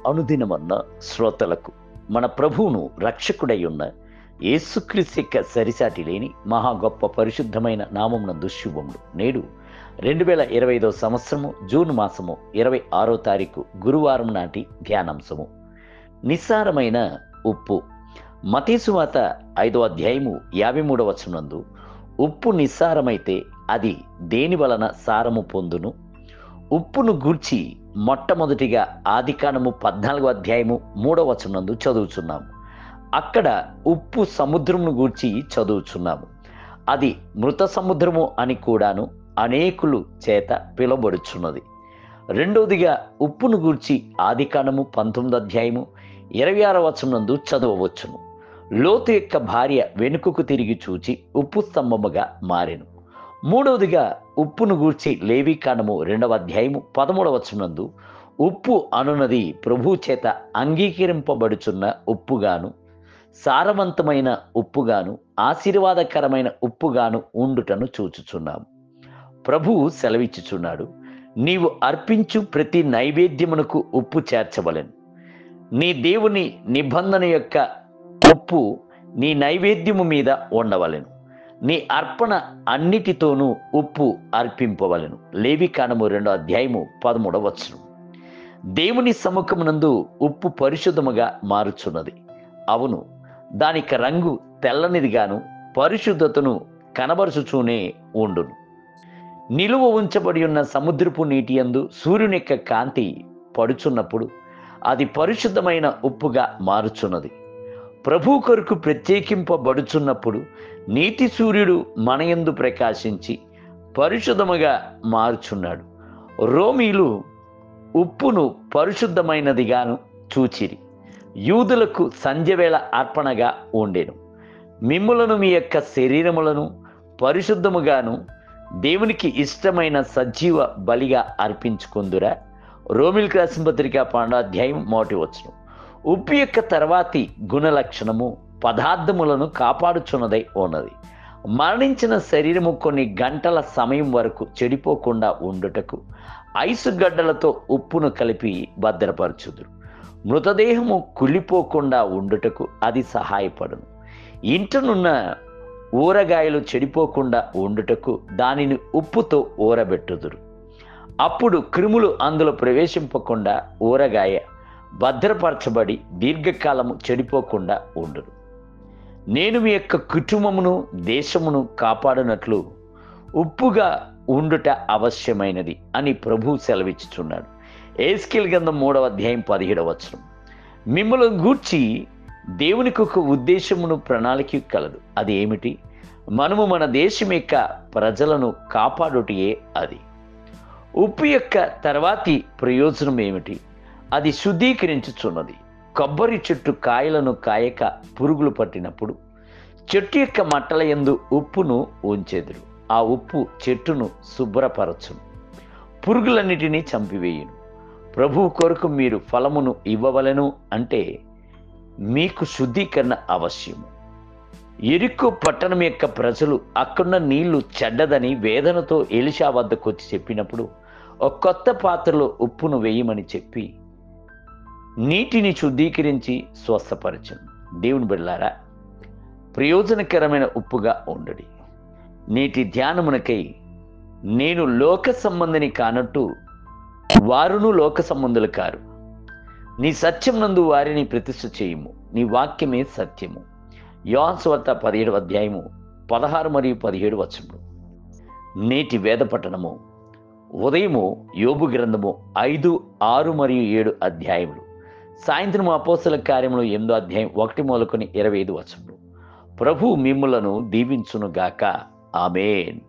అనుదినమన్న శ్రోతలకు మన ప్రభువును రక్షకుడై ఉన్న యేసుక్రీస్తు యొక్క సరిసాటి లేని మహా గొప్ప పరిశుద్ధమైన నామమునందు శుభములు. నేడు 2025 సంవత్సరము జూన్ మాసము 26వ తారీఖు గురువారం నాటి ధ్యానాంశము నిస్సారమైన ఉప్పు. మత్తయి సువార్త 5వ అధ్యాయము 53వ వచనమందు ఉప్పు నిస్సారమైతే అది దేని వలన సారము పొందును? ఉప్పును గూర్చి మొట్టమొదటిగా ఆదికాండము 14వ అధ్యాయము 3వ వచనమందు చదువుచున్నాము. అక్కడ ఉప్పు సముద్రమును గూర్చి చదువుచున్నాము. అది మృత సముద్రము అని కూడాను అనేకులు చేత పిలువబడుచున్నది. రెండవదిగా ఉప్పును గూర్చి ఆదికాండము 19వ అధ్యాయము 26వ వచనమందు చదవవచ్చును. లోతు యొక్క భార్య వెనుకకు తిరిగి చూచి ఉప్పు స్తంభముగా మారెను. మూడవదిగా ఉప్పును గూర్చి లేవీకాండము 2వ అధ్యాయము 13వ వచనమందు ఉప్పు అనున్నది ప్రభు చేత అంగీకరింపబడుచున్న ఉప్పుగాను, సారవంతమైన ఉప్పుగాను, ఆశీర్వాదకరమైన ఉప్పుగాను ఉండుటను చూచుచున్నాము. ప్రభువు సెలవిచ్చుచున్నాడు, నీవు అర్పించు ప్రతి నైవేద్యమునకు ఉప్పు చేర్చవలెను. నీ దేవుని నిబంధన యొక్క ఉప్పు నీ నైవేద్యము మీద ఉండవలెను. నీ అర్పణ అన్నిటితోనూ ఉప్పు అర్పింపవలెను. లేవీకాండము 2వ అధ్యాయము 13వ వచనం. దేవుని సముఖమునందు ఉప్పు పరిశుద్ధముగా మారుచున్నది. అవును, దానికి రంగు తెల్లనిదిగాను పరిశుద్ధతను కనబరుచుచూనే ఉండును. నిలువ ఉంచబడి ఉన్న సముద్రపు నీటి యందు సూర్యుని యొక్క కాంతి పడుచున్నప్పుడు అది పరిశుద్ధమైన ఉప్పుగా మారుచున్నది. ప్రభు కొరకు ప్రత్యేకింపబడుచున్నప్పుడు నీతి సూర్యుడు మనయందు ప్రకాశించి పరిశుద్ధముగా మారుచున్నాడు. రోమీలు ఉప్పును పరిశుద్ధమైనదిగాను చూచిరి. యూదులకు సంధ్యవేళ అర్పణగా ఉండెను. మిమ్ములను మీ యొక్క శరీరములను పరిశుద్ధముగాను దేవునికి ఇష్టమైన సజీవ బలిగా అర్పించుకుందురా. రోమిలకు రాసిన పత్రిక 12వ అధ్యాయం 1వ వచనం. ఉప్పు యొక్క తర్వాతి గుణలక్షణము పదార్థములను కాపాడుచున్నదై ఉన్నది. మరణించిన శరీరము కొన్ని గంటల సమయం వరకు చెడిపోకుండా ఉండుటకు ఐసు గడ్డలతో ఉప్పును కలిపి భద్రపరచుదురు. మృతదేహము కుళ్ళిపోకుండా ఉండుటకు అది సహాయపడును. ఇంటనున్న ఊరగాయలు చెడిపోకుండా ఉండుటకు దానిని ఉప్పుతో ఊరబెట్టుదురు. అప్పుడు క్రిములు అందులో ప్రవేశింపకుండా ఊరగాయ భద్రపరచబడి దీర్ఘకాలము చెడిపోకుండా ఉండును. నేను మీ యొక్క కుటుంబమును దేశమును కాపాడునట్లు ఉప్పుగా ఉండుట అవశ్యమైనది అని ప్రభువు సెలవిచ్చుచున్నాడు. ఎహెజ్కేలు గ్రంథం 3వ అధ్యాయం 17వ వచనం. మిమ్మల్ని గూర్చి దేవునికి ఒక ఉద్దేశమును ప్రణాళిక కలదు. అది ఏమిటి? మనము మన దేశం యొక్క ప్రజలను కాపాడుటయే అది. ఉప్పు యొక్క తర్వాతి ప్రయోజనం ఏమిటి? అది శుద్ధీకరించుచున్నది. కొబ్బరి చెట్టు కాయలను కాయక పురుగులు పట్టినప్పుడు చెట్టు యొక్క మట్టల యందు ఉప్పును ఉంచెదరు. ఆ ఉప్పు చెట్టును శుభ్రపరచును, పురుగులన్నిటినీ చంపివేయును. ప్రభువు కొరకు మీరు ఫలమును ఇవ్వవలెను అంటే మీకు శుద్ధీకరణ అవశ్యము. యెరికో పట్టణం యొక్క ప్రజలు అక్కడున్న నీళ్లు చెడ్డదని వేదనతో ఎలీషా వద్దకు వచ్చి చెప్పినప్పుడు ఒక కొత్త పాత్రలో ఉప్పును వేయమని చెప్పి నీటిని శుద్ధీకరించి స్వస్థపరచను. దేవుని బిడ్డలారా, ప్రయోజనకరమైన ఉప్పుగా ఉండడి. నేటి ధ్యానమునకై నేను లోక సంబంధిని కానట్టు వారును లోక సంబంధులు కారు. నీ సత్యం నందు వారిని ప్రతిష్ఠ చేయుము, నీ వాక్యమే సత్యము. యోహాను సువార్త 17వ అధ్యాయము 16 మరియు 17 వచనములు. నేటి వేద పఠనము ఉదయము యోబు గ్రంథము 5, 6 మరియు 7 అధ్యాయములు. సాయంత్రం అపోస్తల కార్యములు 8వ అధ్యాయం 1 మొదలుకొని 25 వచనములు. ప్రభు మిమ్ములను దీవించునుగాక. ఆమేన్.